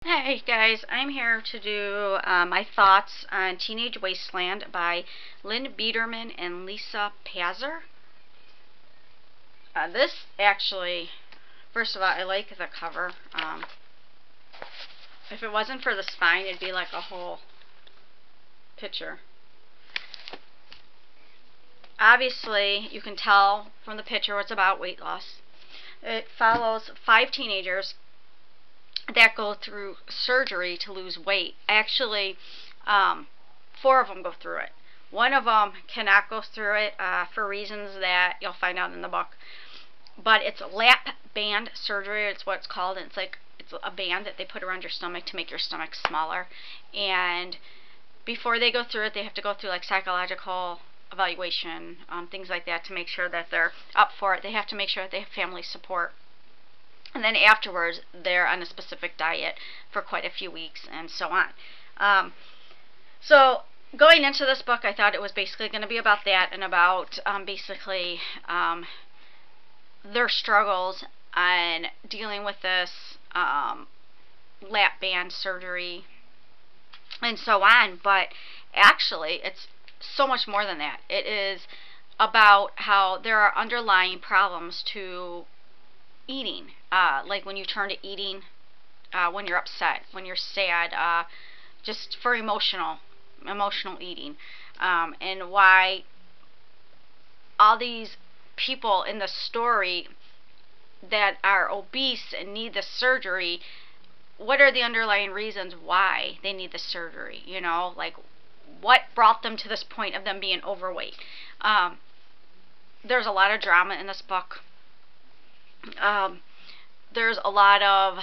Hey guys, I'm here to do my thoughts on Teenage Wasteland by Lynn Biederman and Lisa Pazer. This actually, first of all, I like the cover. If it wasn't for the spine, it'd be like a whole picture. Obviously, you can tell from the picture it's about weight loss. It follows 5 teenagers that go through surgery to lose weight. Actually, 4 of them go through it. One of them cannot go through it for reasons that you'll find out in the book. But it's lap band surgery. It's what it's called. And it's a band that they put around your stomach to make your stomach smaller. And before they go through it, they have to go through like psychological evaluation, things like that, to make sure that they're up for it. They have to make sure that they have family support. And then afterwards, they're on a specific diet for quite a few weeks and so on. So going into this book, I thought it was basically going to be about that and about basically their struggles on dealing with this lap band surgery and so on. But actually, it's so much more than that. It is about how there are underlying problems to eating, like when you turn to eating when you're upset, when you're sad, just for emotional eating, and why all these people in the story that are obese and need the surgery, what are the underlying reasons why they need the surgery? You know, like what brought them to this point of them being overweight. There's a lot of drama in this book. There's a lot of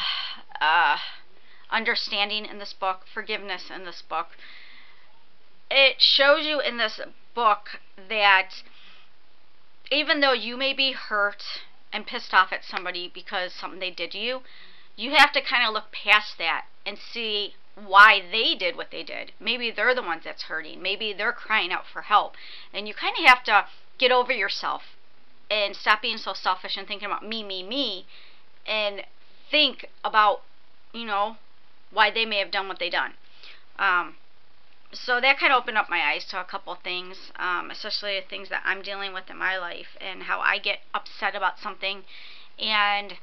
understanding in this book, forgiveness in this book. It shows you in this book that even though you may be hurt and pissed off at somebody because something they did to you, you have to kind of look past that and see why they did what they did. Maybe they're the ones that's hurting. Maybe they're crying out for help. And you kind of have to get over yourself and stop being so selfish and thinking about me, and think about, you know, why they may have done what they done. So that kind of opened up my eyes to a couple things, especially things that I'm dealing with in my life and how I get upset about something and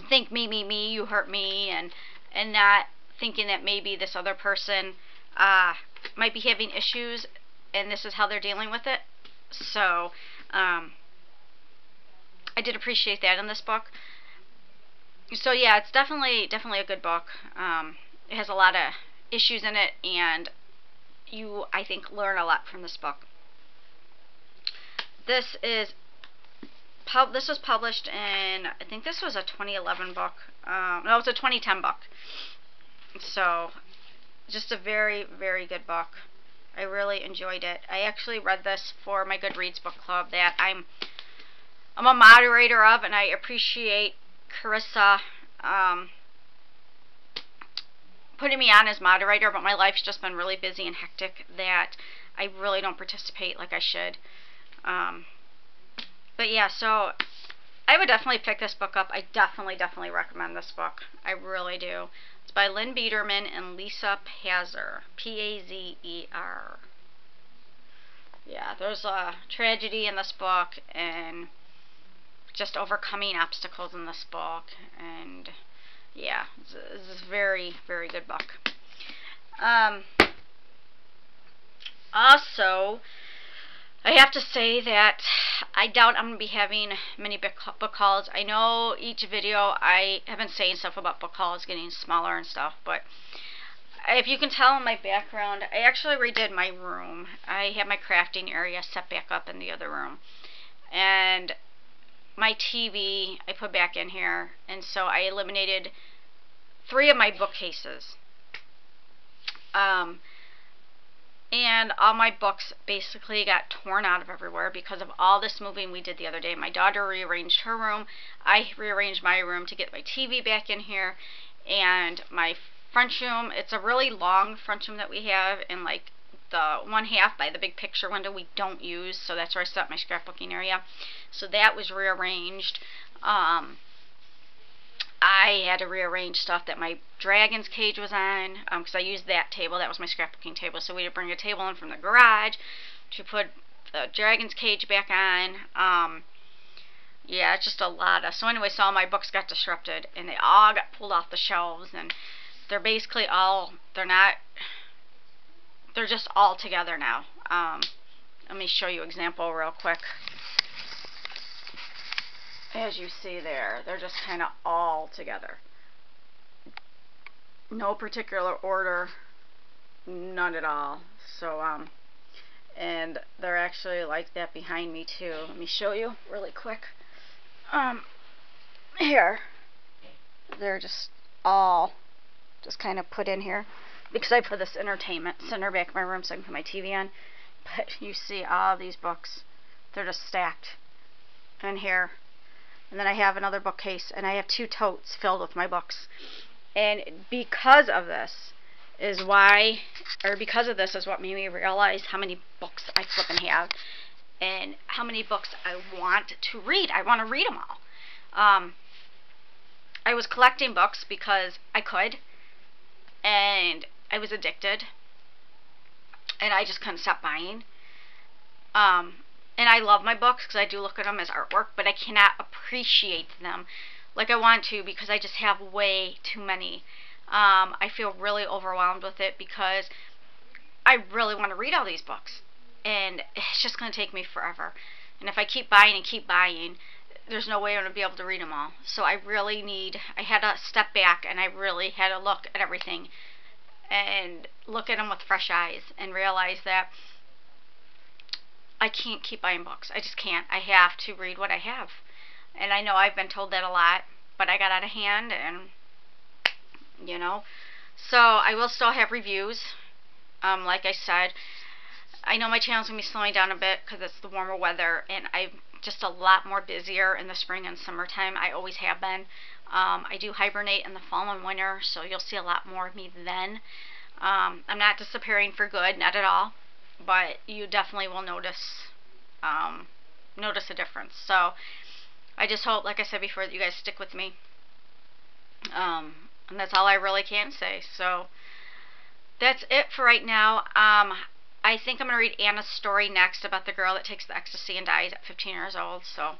think me, you hurt me, and not thinking that maybe this other person might be having issues and this is how they're dealing with it. So I did appreciate that in this book. So yeah, it's definitely a good book. It has a lot of issues in it, and you, I think, learn a lot from this book. This was published in, I think this was a 2011 book. No, it's a 2010 book. So just a very, very good book. I really enjoyed it. I actually read this for my Goodreads book club that I'm a moderator of, and I appreciate Carissa putting me on as moderator, but my life's just been really busy and hectic that I really don't participate like I should. But yeah, so I would definitely pick this book up. I definitely recommend this book. I really do. It's by Lynn Biederman and Lisa Pazer. P-A-Z-E-R. Yeah, there's a tragedy in this book and just overcoming obstacles in this book, and yeah, it's a very, very good book. Also, I have to say that I doubt I'm going to be having many book hauls. I know each video I have been saying stuff about book hauls getting smaller and stuff, but if you can tell in my background, I actually redid my room. I had my crafting area set back up in the other room, and my TV I put back in here, and so I eliminated 3 of my bookcases. And all my books basically got torn out of everywhere because of all this moving we did the other day. My daughter rearranged her room. I rearranged my room to get my TV back in here. And my front room, it's a really long front room that we have, and like the 1/2 by the big picture window we don't use, so that's where I set up my scrapbooking area. So that was rearranged. I had to rearrange stuff that my dragon's cage was on, because I used that table. That was my scrapbooking table. So we had to bring a table in from the garage to put the dragon's cage back on. Yeah, it's just a lot of... So anyway, so all my books got disrupted, and they all got pulled off the shelves, and they're basically all... They're just all together now. Let me show you an example real quick. As you see there, they're just kind of all together. No particular order, none at all. So, and they're actually like that behind me too. Let me show you really quick. Here, they're just all just kind of put in here because I put this entertainment center back in my room so I can put my TV on. But you see all these books, they're just stacked in here. And then I have another bookcase, and I have 2 totes filled with my books. And because of this is why, or because of this is what made me realize how many books I flippin' have, and how many books I want to read. I want to read them all. I was collecting books because I could, and I was addicted, and I just couldn't stop buying. And I love my books because I do look at them as artwork, but I cannot appreciate them like I want to because I just have way too many. I feel really overwhelmed with it because I really want to read all these books, and it's just going to take me forever. And if I keep buying and keep buying, there's no way I'm going to be able to read them all. So I had to step back, and I really had to look at everything and look at them with fresh eyes and realize that I can't keep buying books. I just can't. I have to read what I have. And I know I've been told that a lot, but I got out of hand, and, you know. So I will still have reviews. Like I said, I know my channel's going to be slowing down a bit because it's the warmer weather, and I'm just a lot more busier in the spring and summertime. I always have been. I do hibernate in the fall and winter, so you'll see a lot more of me then. I'm not disappearing for good, not at all. But you definitely will notice a difference. So I just hope, like I said before, that you guys stick with me. And that's all I really can say. So that's it for right now. I think I'm going to read Anna's story next about the girl that takes the ecstasy and dies at 15 years old. So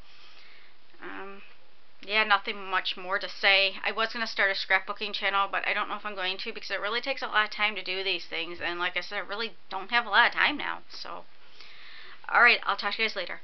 yeah, nothing much more to say. I was going to start a scrapbooking channel, but I don't know if I'm going to because it really takes a lot of time to do these things. And like I said, I really don't have a lot of time now. So, alright, I'll talk to you guys later.